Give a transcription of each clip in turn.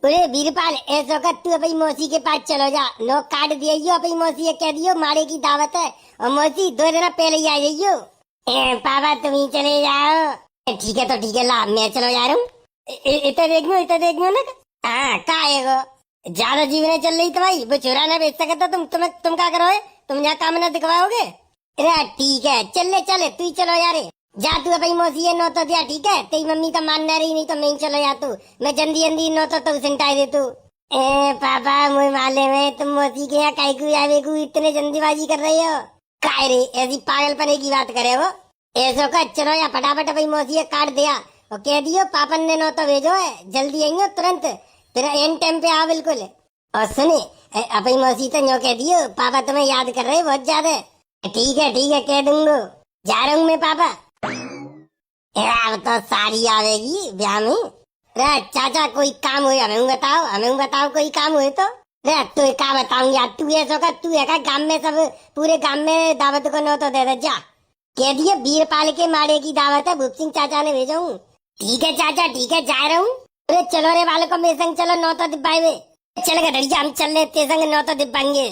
अरे वीरपाल ऐसा कर, तू अपनी मौसी के पास चलो जा, नो काट दियो अपनी मौसी से कह दियो मारे की दावत है और मौसी 2 दिन पहले ही आ जाइयो। पापा तुम ही चले जाओ। ठीक है तो ठीक है, ला मैं चलो जा रहा हूँ। इतना देखो ना। हाँ का है वो ज्यादा जीवने चल रही तो भाई वो चुरा ना बेच सकता, तुम क्या करोगे, तुम यहाँ काम ना दिखवाओगे। अरे ठीक है चले चले तू ही चलो यार, जा तू अपनी मौसी है नो तो दिया, ठीक है तेरी मम्मी का मानना रही, नहीं तो मैं ही चलो जा, तू मैं जल्दी जल्दी नो तो सिंटाई दे तू। पापा मुझे मालूम है तुम मौसी के यहाँ काई को आवे को इतने जल्दीबाजी कर रही हो। काय रे ऐसी पागलपने की बात करे वो। ऐसा का चलो या फटाफट अपनी मौसी काट दिया और कह दियो पापन ने नो तो भेजो है, जल्दी आई हो तुरंत, तेरा एन टाइम पे आ बिल्कुल। और सुने अपनी मौसी तो नो कह दियो पापा तुम्हें याद कर रहे बहुत ज्यादा। ठीक है कह दूंगा, जा रहा हूँ मैं पापा। अब तो सारी आवेगी ब्याह में। रे चाचा कोई काम हो हमें बताओ कोई काम हुए तो। रे तू क्या बताऊंगी, तू ऐसा कर, तू है गांव में सब पूरे गांव में दावत को नो तो दे दे जा, कह दिए वीरपाल के माड़े की दावत है, भूप सिंह चाचा ने भेजा हूँ। ठीक है चाचा ठीक है जा रहा हूँ। अरे चलो रे बालको मेरे संग चलो, नो तो दिब्बाई में चल गड़िया हम चल रहे तेरे संग नो तो दिब्बाएंगे।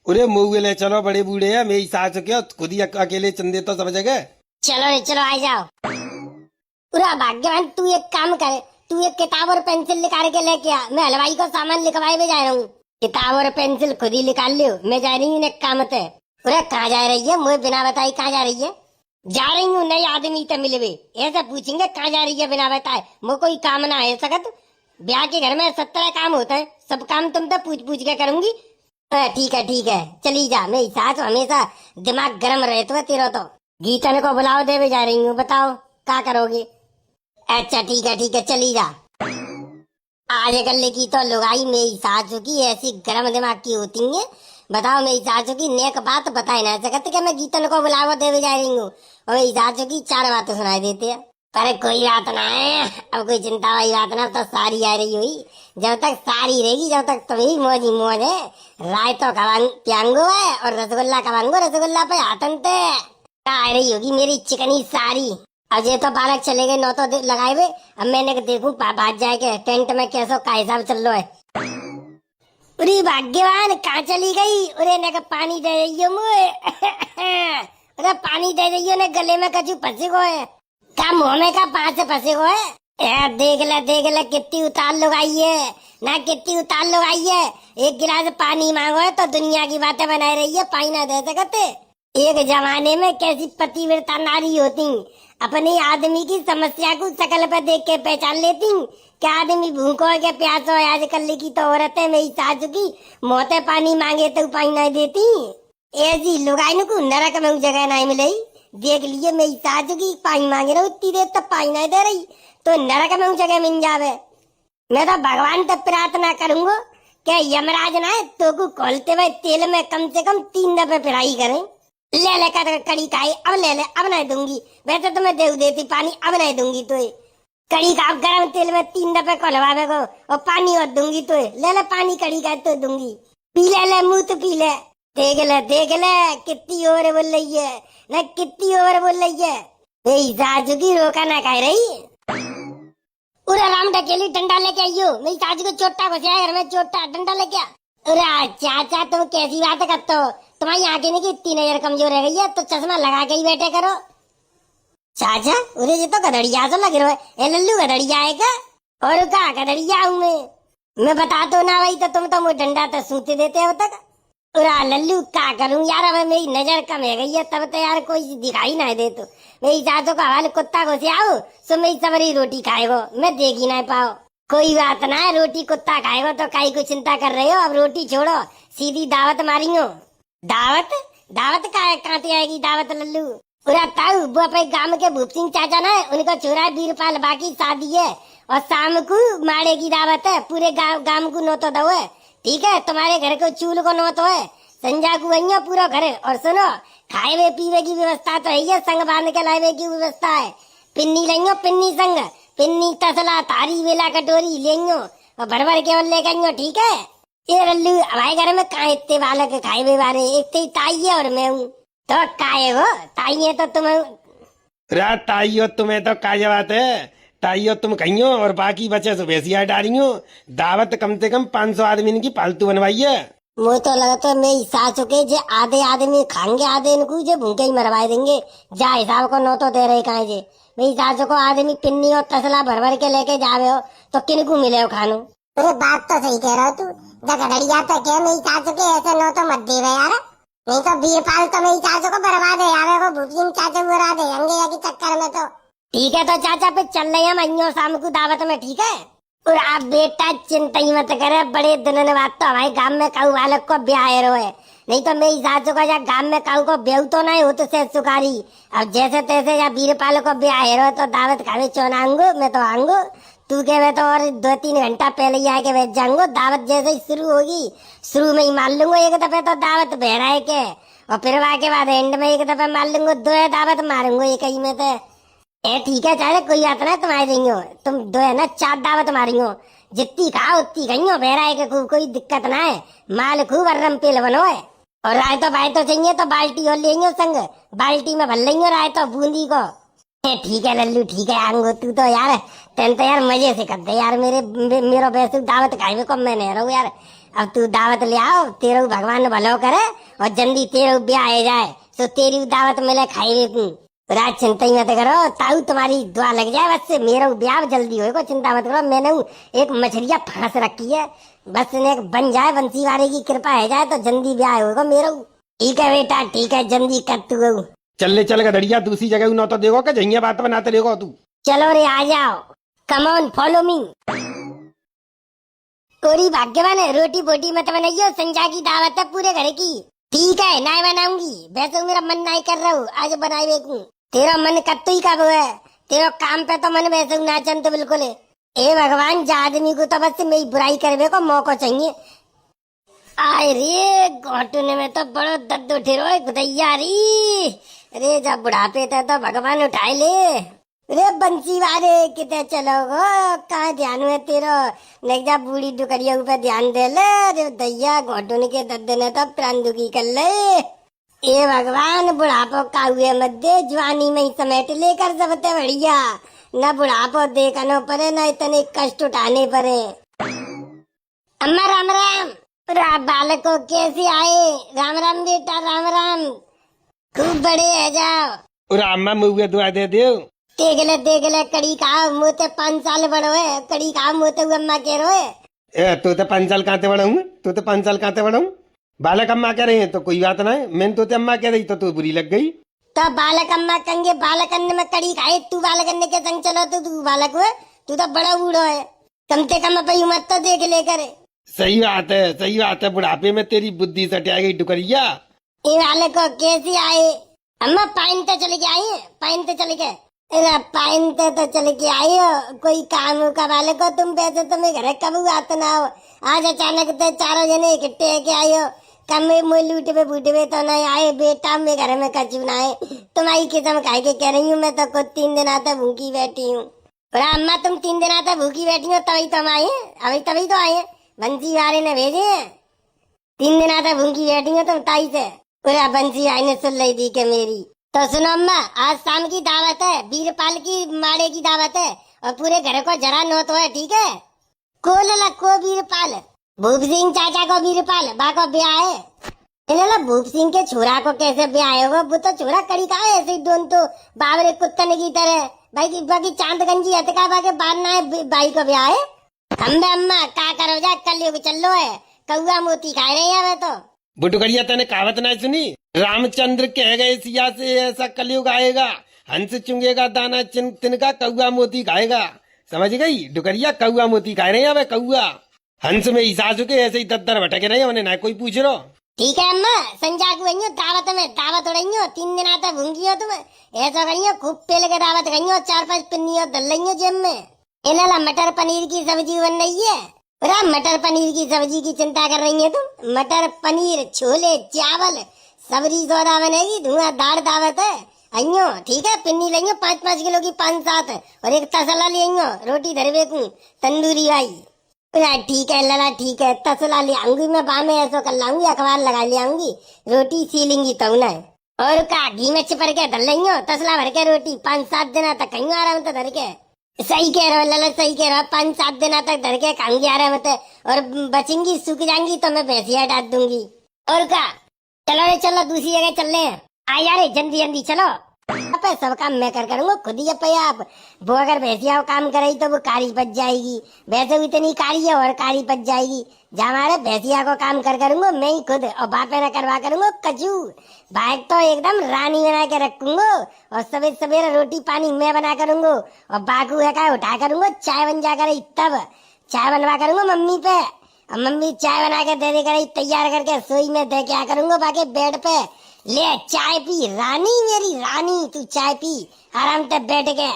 अरे मुगले चलो बड़े बूढ़े हैं, मेरी सास क्या खुद ही अकेले चंदे तो सब जगह। चलो रे चलो आ जाओ। पूरा भाग्यवान, तू एक काम कर, तू एक किताब और पेंसिल निकाल के लेके आ, मैं हलवाई को सामान लिखवाए में जा रहा हूँ। किताब और पेंसिल खुद ही निकाल लियो, मैं जा रही हूँ एक काम पे। अरे कहाँ जा रही है, मुझे बिना बताई कहाँ जा रही है। जा रही हूँ नई आदमी तो मिलवे, ऐसा पूछेंगे कहाँ जा रही है बिना बताए, मुझे कोई काम ना है सकत। ब्याह के घर में 17 काम होता है, सब काम तुम तो पूछ पूछ के करूंगी। ठीक है चली जा, मेरी सास हमेशा दिमाग गर्म रहे तो तेरा तो। गीतन को बुलाओ देवे जा रही हूँ, बताओ क्या करोगे। अच्छा ठीक है चली जा। आज गले की तो लुगाई मेरी सासू की ऐसी गर्म दिमाग की होती है, बताओ मेरी सासू की नेक बात बताए ना सकते कि मैं गीतन को बुलावा देवे जा रही हूँ और मेरी सासू की 4 बातें सुनाई देते हैं। अरे कोई बात ना है, अब कोई चिंता वाली बात ना, तो सारी आ रही हुई, जब तक सारी रहेगी जब तक तुम्हें मौज ही मौज है। राय तो प्यांगो है और रसगुल्ला कवांगो, रसगुल्ला पे हाथनते आ रही होगी मेरी चिकनी सारी। अब ये तो बालक चले गए, नो तो लगाए हुए, अब मैंने देखू बात जाए के टेंट में कैसो का हिसाब चल रहा है। अरे भाग्यवान कहाँ चली गई, अरे ने पानी दे रही हो मुझे। अरे पानी दे रही हो ने, गले में कछु फंसे को है का, मुंह में का पाँच से फंसे को है। देख ले कितनी उतार लगाई है ना, कितनी उतार लगाई है। एक गिलास पानी मांगो है तो दुनिया की बातें बनाई रही है, पानी ना दे सकते। एक जमाने में कैसी पतिव्रता नारी होती, अपने आदमी की समस्या को शकल पे देख के पहचान लेती, क्या आदमी भूखो है क्या प्यासो है। आजकल की तो औरतें मेरी सासू की मोते पानी मांगे तो पानी नहीं देती, ऐसी लुगाई को नरक में जगह नहीं मिली। देख लिए मेरी सासू की पानी मांगे रहो इतनी देर तक पानी नहीं दे रही, तो नरक में जगह मिल जावे। मैं तो भगवान तक प्रार्थना करूंगा क्या यमराज ना तो को खोलते हुए तेल में कम से कम 3 दफे फ्राई करें। ले कर कड़ी खाई, अब ले अब नहीं दूंगी, वैसे तो मैं दे देती पानी, अब नहीं दूंगी तो कड़ी का गरम तेल में 3 दफे खोलवावे को और पानी और दूंगी तो ले पानी कड़ी का तो दूंगी, पी ले मुंह तो पी ले। देख ले कितनी ओवर बोल रही है ना, कितनी ओवर बोल रही है। मेरी सासू की रोका ना कह रही। पूरा राम ढकेली डंडा लेके आइयो, मेरी सासू को चोटा घुसाया घर में, चोटा डंडा लेके आ। अरे चाचा तुम कैसी बात करते हो, तुम्हारी आंखें नहीं की इतनी नजर कमजोर रह गई है तो चश्मा लगा के ही बैठे करो। चाचा उरे ये तो गधड़िया तो लग रहा है, लल्लू गधड़िया है क्या, और का गधड़िया हूँ मैं बता तो ना भाई, तो तुम तो मुझे डंडा तो सूते देते हो तक। उरा लल्लू क्या करूं यार, अब मेरी नजर कम है गई है, तब तो यार कोई दिखाई ना दे, तो मेरी सासू का हाल कुत्ता को से आओ सो मेरी सबरी रोटी खाएगो, मैं देख ही ना पाओ। कोई बात ना है, रोटी कुत्ता खाएगो तो काई को चिंता कर रहे हो, अब रोटी छोड़ो सीधी दावत मारी हो। दावत कहाँ से आएगी दावत लल्लू। पूरा ताऊ वो अपने गांव के भूप सिंह चाचा ना, उनका छोरा वीरपाल बाकी शादी है और शाम को माड़े की दावत है, पूरे गांव को नोतो दो है, ठीक है तुम्हारे घर को चूल को नोतो है, संजा को वही पूरा घर। और सुनो खाए हुए पीवे की व्यवस्था तो है ही, संग बांध के लाए की व्यवस्था है, पिन्नी लेंगे पिन्नी संग, पिन्नी तसला थारी वेला कटोरी लेंगे और भर भर के ले गई, ठीक है। ये लल्लू हमारे घर में कहा इतने बालक खाए हुए वाले, एक तो ताई है और मैं हूँ, तो काहे हो ताई है तो तुम्हें ताई हो तुम्हें तो काय बात है, ताइयो तुम कहियो और बाकी बचे सो भैंसिया डारियो। दावत कम से कम 500 आदमी की पालतू बनवाइए। मुझे तो लगता है मेरी सास के जे आधे आदमी खाएंगे, आधे इनको जे भूखे ही मरवा देंगे। जा हिसाब को नो तो दे रहे कहा जे मेरी सास को आदमी पिन्नी और तसला भर भर के लेके जावे हो तो किनको मिले हो खानो। अरे बात तो सही कह रहा तू। गधड़िया तो क्या मेरी चाचू के ऐसे नो तो मत दे यार, नहीं तो बीरपाल तो मेरी चाचू को बर्बाद है यार को भूखी चाचू बुरा देंगे या की चक्कर में तो। ठीक है तो चाचा पे चल रहे हम अइयो शाम को दावत में, ठीक है। और आप बेटा चिंता ही मत करे, बड़े दिनों ने बात तो हमारे गांव में काऊ बालक को ब्याह है, नहीं तो मेरी सासू का या गांव में काऊ को ब्याह तो नहीं हो तो से सुकारी। अब जैसे तैसे या बीरपाल को ब्याह है तो दावत खावे चौन आऊंगो मैं तो आऊंगो, तू के वे तो और 2-3 घंटा पहले ही आके बैठ जाऊंगो। दावत जैसे ही शुरू होगी शुरू में ही मार लूंगो एक दफे तो दावत बहरा के, और फिर के बाद एंड में एक दफे मार लूंगो, 2 दावत मारूंगो एक ही में तो। ए ठीक है चाहे कोई बात ना, तुम आ जाइयो, तुम 2 है ना 4 दावत मारियो, जितनी खाओ उतनी खाइयो, बहरा के खूब कोई दिक्कत ना है, माल खूब अर्रम पेल बनो है। और राय तो भाई तो चाहिए तो बाल्टी और लेंगे संग, बाल्टी में भर लेंगे राय तो बूंदी को। ठीक है लल्लू ठीक है आंगो, तू तो यार तेन तो यार मजे से कर दे यार, मेरो वैसे दावत खाए को मैं नहीं रहूं यार। अब तू दावत ले आओ, तेरो भगवान भलो करे और जल्दी तेरो ब्याह हो जाए तो तेरी दावत मिले खाई तू। राज चिंता ही मत करो, ताऊ तुम्हारी दुआ लग जाए बस, मेरा ब्याह जल्दी होएगा, चिंता मत करो। मैंने एक मछलियां फांस रखी है, बस ने बन जाए, बंसी वाले की कृपा है जाए तो जल्दी ब्याह होगा मेरा। ठीक है बेटा ठीक है, जल्दी कर तू। चल ले चल गधड़िया, दूसरी जगह न तो देखो कि जहिया बात बनाते देखो तू। चलो रे आ जाओ, कम ऑन फॉलो मी। कोरी भाग्यवान है, रोटी बोटी मत बनाइयो, संजा की दावत है पूरे घर की। ठीक है ना बनाऊंगी, वैसे मेरा मन नहीं कर रहा हूँ आज बनाई बेकू। तेरा मन कब तो ही कब है, तेरा काम पे तो मन वैसे ना चल तो बिल्कुल है। ए भगवान जा आदमी को तो बस मेरी बुराई करने को मौका चाहिए। आए रे घोटने में तो बड़ो दर्द उठे रो खुदैया री, अरे जब बुढ़ापे थे तो भगवान उठाए ले। रे बंसी वाले कितने चलोगो, कहाँ ध्यान है तेरा, नहीं जा बूढ़ी डुकरिया पे ध्यान दे ले। अरे दैया घोटने के दर्द ने तो प्राण दुखी कर ले। ए भगवान बुढ़ापो का हुए मत दे, जवानी में ही समेट लेकर सबते बढ़िया, न बुढ़ापो देखने पड़े न इतने कष्ट उठाने पड़े। अम्मा राम राम। बालको कैसे आए, राम राम बेटा राम राम, खूब बड़े है जाओ। और अम्मा मुझे दुआ दे दो। देख ले कड़ी खाओ, मुझे 5 साल बड़ो है, कड़ी खाओ मुझे अम्मा कह रहे है। तू तो 5 साल कहते बड़ा हूँ, तू तो 5 साल कहते बड़ा हूँ। बालक अम्मा कह रहे हैं तो कोई बात ना है, मैंने तो अम्मा कह रही तो तू बुरी लग गई। तो बालक अम्मा कहेंगे, बालक अन्य में कड़ी खाए, तू बालक अन्य के संग चलो तो तू बालक हुए, तू तो बड़ा बूढ़ो है, कम से कम अपनी उम्र तो देख ले करे। सही बात है, बुढ़ापे में तेरी बुद्धि सटिया गई डुकरिया। ये वाले को कैसे आए, अम्मा पाइन तो चले के आई है, पाइन तो चले के, अरे पाइन तो चले के आई हो, कोई काम का वाले को तुम पैसे तुम्हें घर कब आते ना हो, आज अचानक तो 4 जने इकट्ठे के आई हो, कम में लूटवे बूटवे तो नहीं आए बेटा, मैं घर में कचू ना आए, तुम्हारी किस्म खाए के कह रही हूँ, मैं तो खुद 3 दिन आता भूखी बैठी हूँ। अम्मा तुम 3 दिन आता भूखी बैठी हो तभी तो हम आए, अभी तभी तो आए, बंसी वाले ने भेजे हैं, 3 दिन आता भूखी बैठी हो तुम ताई से। पूरा बंसी भाई ने सुन ली थी के मेरी। तो सुनो अम्मा, आज शाम की दावत है, बीरपाल की माड़े की दावत है, और पूरे घर को जरा नोत है, ठीक है। को बीरपाल, भूप सिंह चाचा को बीरपाल बा को ब्याह है। इन्हें भूप सिंह के छोरा को कैसे ब्याह होगा, वो तो छोरा कड़ी का है, ऐसे दोन तो बाबरे कुत्तन की तरह, भाई बाकी चांदगंजी हतका बाके बाद ना है भाई को ब्याह है। हम अम्मा का करो जा, कल चलो है, कौआ मोती खा रहे हैं तो। बुटुकरिया तने कहावत ना सुनी, रामचंद्र कह गए सिया से ऐसा कलयुग आएगा, हंस चुंगेगा दाना तिनका, कौआ मोती खाएगा। समझ गई डुकरिया, कौआ मोती खा रहे हैं वे कौआ, हंस में ईसा चुके ऐसे ही दद्दर भटक रहे हैं, उन्हें ना कोई पूछ रो। ठीक है अम्मा, संजा को दावत में दावत उड़ाइयो, 3 दिन आता भूंगी हो तुम, ऐसा करियो खूब पेल के दावत खाइयो, 4-5 पिन्नी दल रही जेब में। इन्हें मटर पनीर की सब्जी बन रही है, पूरा मटर पनीर की सब्जी की चिंता कर रही है तुम, मटर पनीर छोले चावल सब्जी सोदा बनेगी, धुआंधार दावत है। आइयो ठीक है, पिन्नी लेंगे 5-5 किलो की 5-7, और एक तसला लेंगे, रोटी धरवे को तंदूरी भाई। ठीक है लला ठीक है, तसला ले आऊंगी मैं, बा में ऐसा कर लाऊंगी, अखबार लगा ले आऊंगी, रोटी सीलेंगी तो ना, और का घी में चिपर के धर लेंगे, तसला भर के रोटी 5-7 दिन तक कहीं आराम तो धर के। सही कह रहे हो लला, सही कह रहे हो। 5-7 दिन तक डर के खाऊंगी आ रहे मत, और बचेंगी सूख जाएंगी तो मैं भैंसिया डाल दूंगी। और क्या, चलो रे चलो, दूसरी जगह चल रहे हैं। आ यार जल्दी जल्दी चलो। अब सब काम मैं करूंगा खुद ही। पे आप वो अगर भैंसिया काम करे तो वो कारी बच जाएगी, वैसे इतनी कारी है और कारी बच जाएगी। जहाँ हमारे भैंसिया को काम करूंगा मैं ही खुद, और बापे ना करवा करूंगा कचू। बाइक तो एकदम रानी बना के रखूंगा, और सवेरे सवेरे रोटी पानी मैं बना करूंगा, और बाकू है का उठा करूंगा, चाय बन जा कर तब चाय बनवा करूंगा मम्मी पे, और मम्मी चाय बना के दे दे कर तैयार करके सोई में दे के आ करूंगा बाकी बेड पे। ले चाय पी रानी, मेरी रानी, तू चाय पी आराम से बैठ के।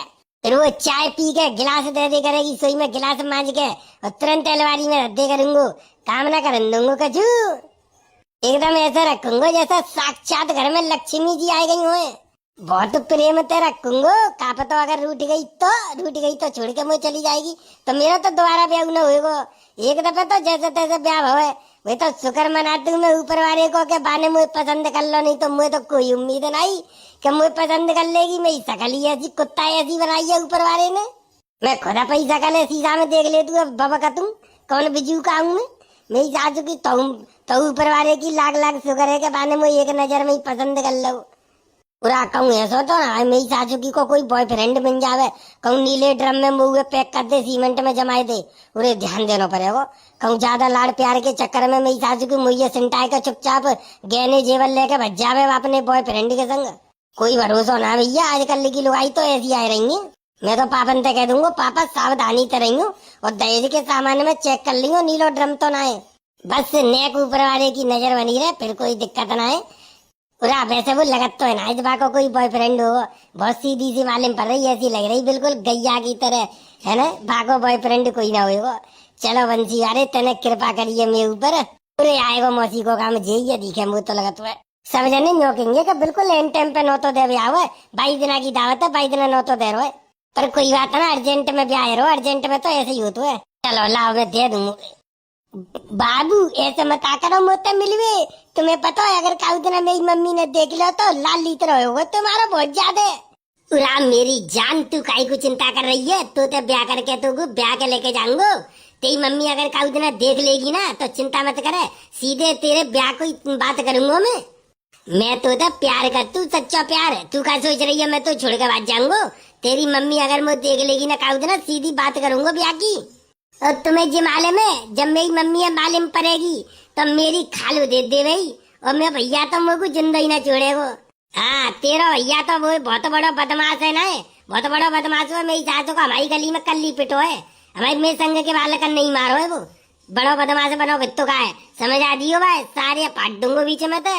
फिर वो चाय पी के गिलास दे दे करेगी सोई में, गिलास मांझ के और तुरंत अलमारी में रख दे करूंगा। काम ना कर दूंगा कचू, एकदम ऐसे रखूंगा जैसा साक्षात घर में लक्ष्मी जी आई गई हुए। बहुत प्रेम से रखूंगा। काप तो अगर रूठ गई तो छोड़ के मुझे चली जाएगी, तो मेरा तो दोबारा ब्याह न होएगा। एक दफे तो जैसे तैसे ब्याह होए, वही तो शुक्र मनाती हूँ मैं ऊपर वाले को के बाने मुझे पसंद कर लो, नहीं तो मुझे तो कोई उम्मीद नहीं कि मुझे पसंद कर लेगी। मेरी शकल ही ऐसी, कुत्ता ऐसी बनाई है ऊपर वाले ने। मैं खुदा पैसा शकल शीशा में देख लेती हूँ, बाबा का तुम कौन बिजू का हूँ मैं। मेरी सासू की तो ऊपर वाले की लाख लाख शुक्र है के बाने मुझे एक नजर में ही पसंद कर लो। पूरा कहूँ ऐसा तो ना मेरी सासू की को कोई बॉयफ्रेंड बन जावे, कहूँ नीले ड्रम में मुँह पैक कर दे, सीमेंट में जमाए दे, उन्हें ध्यान देना पड़ेगा। कहूँ ज्यादा लाड़ प्यार के चक्कर में मेरी सासू की मुझे सिंटाए का चुपचाप गहने जेवर लेके भज जावे अपने बॉयफ्रेंड के संग। कोई भरोसा ना भैया, आजकल की लुगाई तो ऐसी आ रही है। मैं तो पापन से कह दूंगा पापा सावधानी से रही हूँ, और दहेज के सामान में चेक कर ली नीलो ड्रम तो ना है, बस नेक ऊपर वाले की नजर बनी रहे, फिर कोई दिक्कत ना है। पूरा वैसे वो लगत तो है ना इस बार को कोई बॉयफ्रेंड हो, बहुत सीधी सी मालूम पड़ रही, ऐसी लग रही बिल्कुल गैया की तरह, है ना। भागो बॉयफ्रेंड कोई ना हो। चलो बंसी वाले तने कृपा करिए मेरे ऊपर, पूरे आएगा मौसी को काम जे दिखे मुझे तो लगत हुआ सब जने नोकेंगे कि बिल्कुल एन टाइम पे 9 तो दे ब्याह हुआ, 22 दिन की दावत है, 22 दिन 9 तो दे रहे। पर कोई बात ना, अर्जेंट में ब्याह रहो, अर्जेंट में तो ऐसे ही होता है। चलो लाओ मैं दे दूँ। बाबू ऐसे मत करो, मुझसे मिलवे। तुम्हें पता है अगर काउ दिन मेरी मम्मी ने देख लिया तो लाल लीत रहोगे तुम्हारा बहुत ज्यादा। राम मेरी जान, तू काई को चिंता कर रही है, तू तो ब्याह करके तू ब्याह के लेके जाऊंगो। तेरी मम्मी अगर काउ दिन देख लेगी ना तो चिंता मत करे, सीधे तेरे ब्याह को बात करूंगा मैं तो प्यार कर, तू सच्चा प्यार है। तू क्या सोच रही है मैं तो छोड़ के भाग जाऊंगा? तेरी मम्मी अगर मुझे देख लेगी ना काउ दिन सीधी बात करूंगा ब्याह की। और तुम्हें जी मालूम है जब मेरी मम्मी मालूम पड़ेगी तो मेरी खालू दे दे भाई, और मेरा भैया तो मुझको जिंदा ही ना छोड़ेगो। हाँ तेरा भैया तो वो बहुत बड़ा बदमाश है ना, बहुत बड़ा बदमाश है। मेरी सासू को हमारी गली में कल्ली पिटो है, हमारे मेरे संग के बालक नहीं मारो है, वो बड़ा बदमाश बनो भित्तो का है, समझ आ दियो भाई, सारे पाट दूंगो बीच में। तो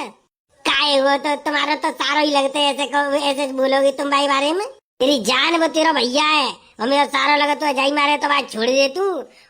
काहे वो तो तुम्हारा तो सारा ही लगता है, ऐसे बोलोगे तुम भाई बारे में। तेरी जान वो तेरा भैया है, और मेरा सारा लगा तो जाई मारे तो बात छोड़ दे तू,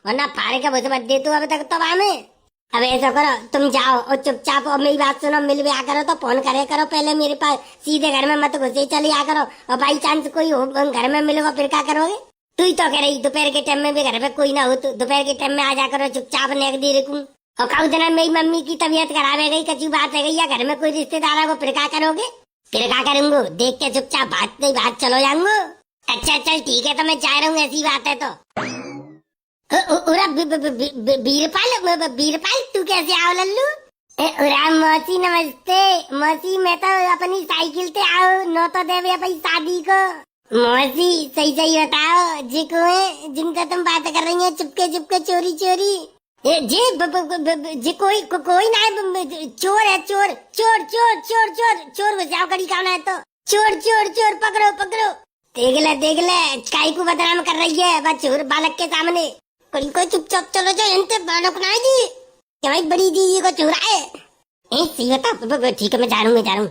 वरना फाड़े का भूस मत दे तू अब तक तो में। अब ऐसा करो तुम जाओ और चुपचाप और मेरी बात सुनो, मिल भी आ करो तो फोन करे करो पहले मेरे पास, सीधे घर में मत घुसे चले आ करो। और बाई चांस कोई हो घर में मिलोगा फिर क्या करोगे? तू ही तो कह रही दोपहर के टाइम में भी घर पे कोई ना हो, तो दोपहर के टाइम में आ जा करो चुपचाप नेक दी रखूं। और काउ दिन मेरी मम्मी की तबीयत खराब है गई, कच्ची बात है गई, या घर में कोई रिश्तेदार को फिर क्या करोगे? फिर क्या करूंगा? देख के चुपचाप बात नहीं बात चलो जाऊंगा। अच्छा चल ठीक है तो मैं जा रहा हूँ, ऐसी बात है तो। बीरपाल तू कैसे आओ लल्लू? मौसी नमस्ते। मौसी मैं तो अपनी साइकिल से आओ, नौ तो देवे अपनी शादी को। मौसी सही सही बताओ जी को है जिनका तुम बात कर रही है, चुपके चुपके चोरी चोरी? जी कोई ना है, चोर है, चोर चोर चोर चोर चोर चोर बचाओ कड़ी कौन है तो? चोर चोर चोर पकड़ो पकड़ो। देख ले काई को बदनाम कर रही है बस चोर बालक के सामने। कोई चुपचाप चलो जाओ, इनसे बालक ना जी क्या भाई बड़ी दीदी को चुराए। सही बता, ठीक है मैं जा रहा हूँ।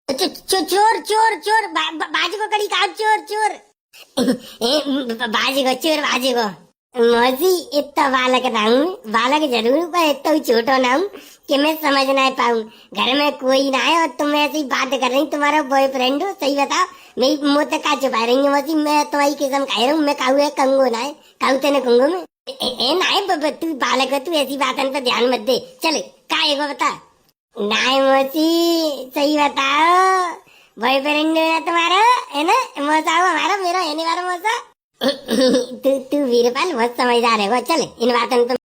चोर चोर चोर बाजी को कड़ी कहा चोर चोर बाजी को चोर बाजी को। मौसी इतना बालक ना हूँ, बालक जरूर पर इतना छोटा ना हूँ कि मैं समझ ना पाऊँ। घर में कोई ना है और तुम ऐसी बात कर रही, तुम्हारा बॉयफ्रेंड हो? सही बताओ, मेरी मुँह तक का छुपा रही है मौसी, मैं तुम्हारी किस्म खा रहा हूँ। मैं काऊ है कंगो ना है, काऊ तेने कंगो में ना है। तू बालक है, तू ऐसी बातों पे ध्यान मत दे। चल का बता ना मौसी, सही बताओ बॉयफ्रेंड है तुम्हारा, है ना? मौसा हो हमारा, मेरा है नहीं वाला मौसा। तू वीरपाल बहुत समझदार है वो। चल इन बातों में